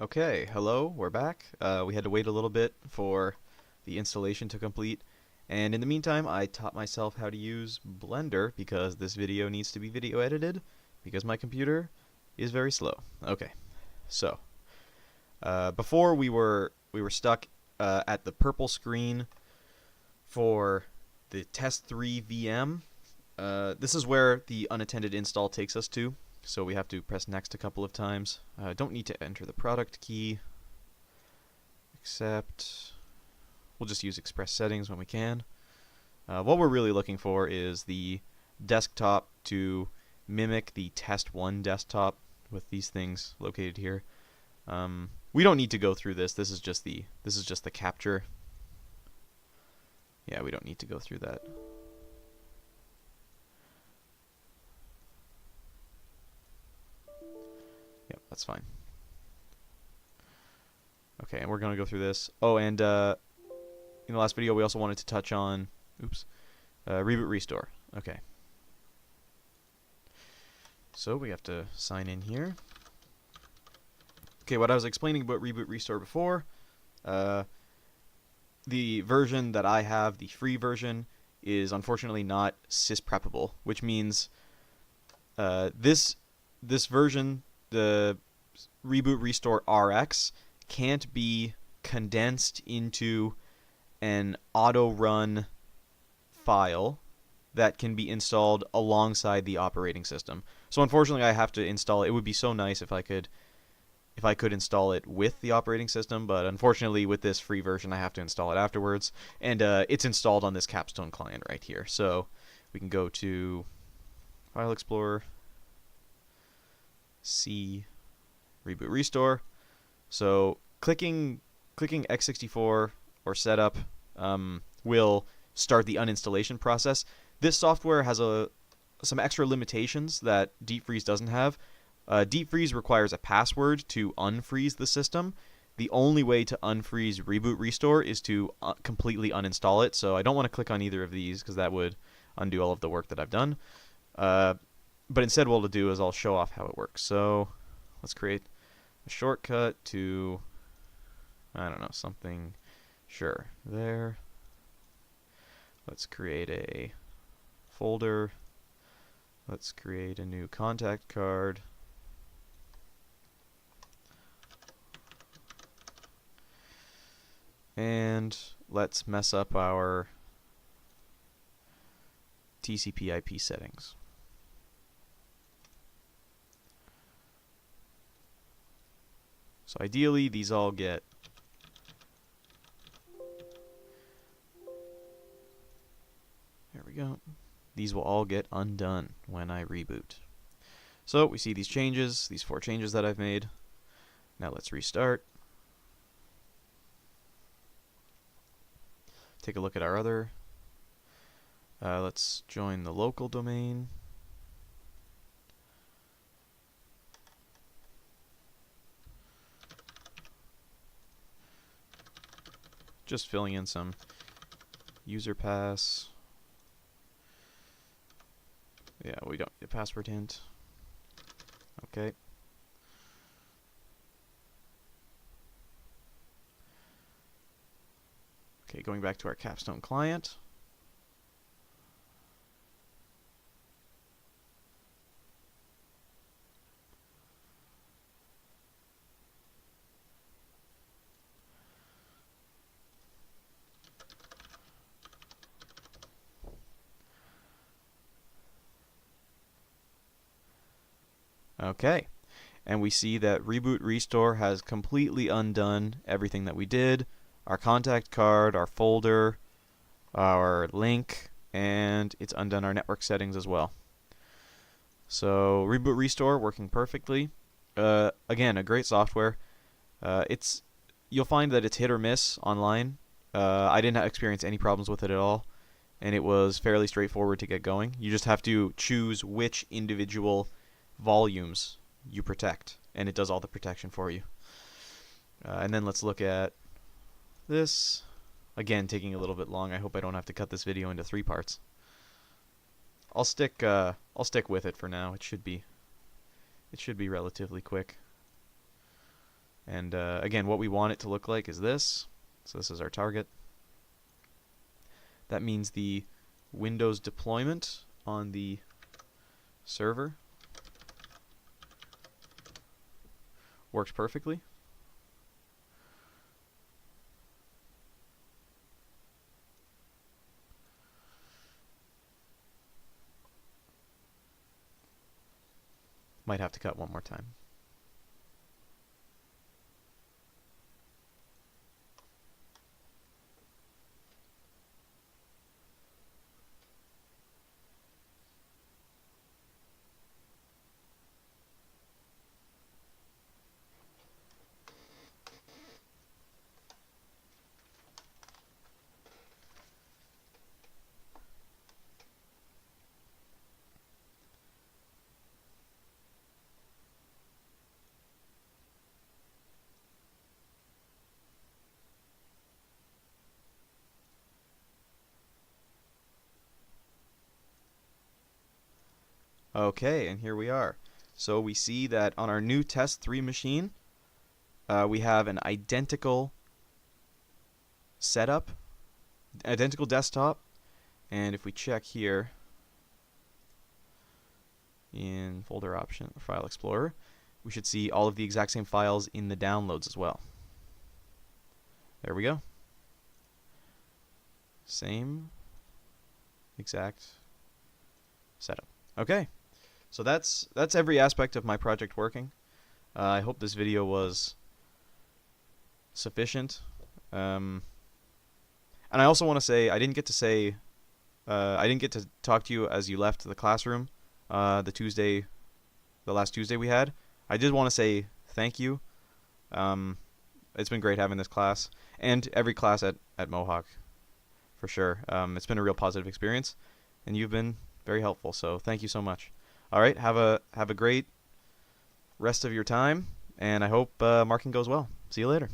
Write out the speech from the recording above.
Okay, hello, we're back. We had to wait a little bit for the installation to complete, and in the meantime I taught myself how to use Blender because this video needs to be video edited because my computer is very slow. Okay, so before we were stuck at the purple screen for the test 3 VM. This is where the unattended install takes us to. So we have to press next a couple of times. Don't need to enter the product key, except we'll just use express settings when we can. What we're really looking for is the desktop to mimic the test 1 desktop with these things located here. We don't need to go through this. This is just the capture. Yeah, we don't need to go through that. Yep, that's fine. Okay, and we're going to go through this. Oh, and in the last video, we also wanted to touch on, reboot restore. Okay. So we have to sign in here. Okay, what I was explaining about reboot restore before, the version that I have, the free version, is unfortunately not sysprepable, which means this version, the reboot restore RX, can't be condensed into an auto-run file that can be installed alongside the operating system. So unfortunately I have to install it. It would be so nice if I could install it with the operating system, but unfortunately with this free version I have to install it afterwards, and it's installed on this Capstone client right here. So we can go to File Explorer, C, Reboot Restore. So clicking x64 or setup will start the uninstallation process. This software has some extra limitations that Deep Freeze doesn't have. Deep Freeze requires a password to unfreeze the system. The only way to unfreeze Reboot Restore is to completely uninstall it, so I don't want to click on either of these because that would undo all of the work that I've done. But instead what I'll do is I'll show off how it works. So let's create a shortcut to, I don't know, something, sure, there. Let's create a folder. Let's create a new contact card. And let's mess up our TCP/IP settings. So ideally, these all get there we go. These will all get undone when I reboot. So we see these changes, these 4 changes that I've made. Now let's restart. Take a look at our other. Let's join the local domain. Just filling in some user pass. Yeah, we don't need a password hint. Okay. Okay, going back to our Capstone client. Okay, and we see that Reboot Restore has completely undone everything that we did. Our contact card, our folder, our link, and it's undone our network settings as well. So Reboot Restore working perfectly. Again, a great software. You'll find that it's hit or miss online. I didn't experience any problems with it at all, and it was fairly straightforward to get going. You just have to choose which individual volumes you protect, and it does all the protection for you. And then let's look at this. Again, taking a little bit long. I hope I don't have to cut this video into 3 parts. I'll stick with it for now. It should be relatively quick. And again, what we want it to look like is this. So this is our target. That means the Windows deployment on the server works perfectly. Might have to cut one more time. Okay, and here we are. So we see that on our new test 3 machine, we have an identical setup, identical desktop, and if we check here in folder option, file explorer, we should see all of the exact same files in the downloads as well. There we go. Same exact setup. Okay. So that's every aspect of my project working. I hope this video was sufficient. And I also want to say I didn't get to talk to you as you left the classroom the last Tuesday we had. I did want to say thank you. It's been great having this class and every class at Mohawk for sure. It's been a real positive experience, and you've been very helpful. So thank you so much. All right, have a great rest of your time, and I hope marking goes well. See you later.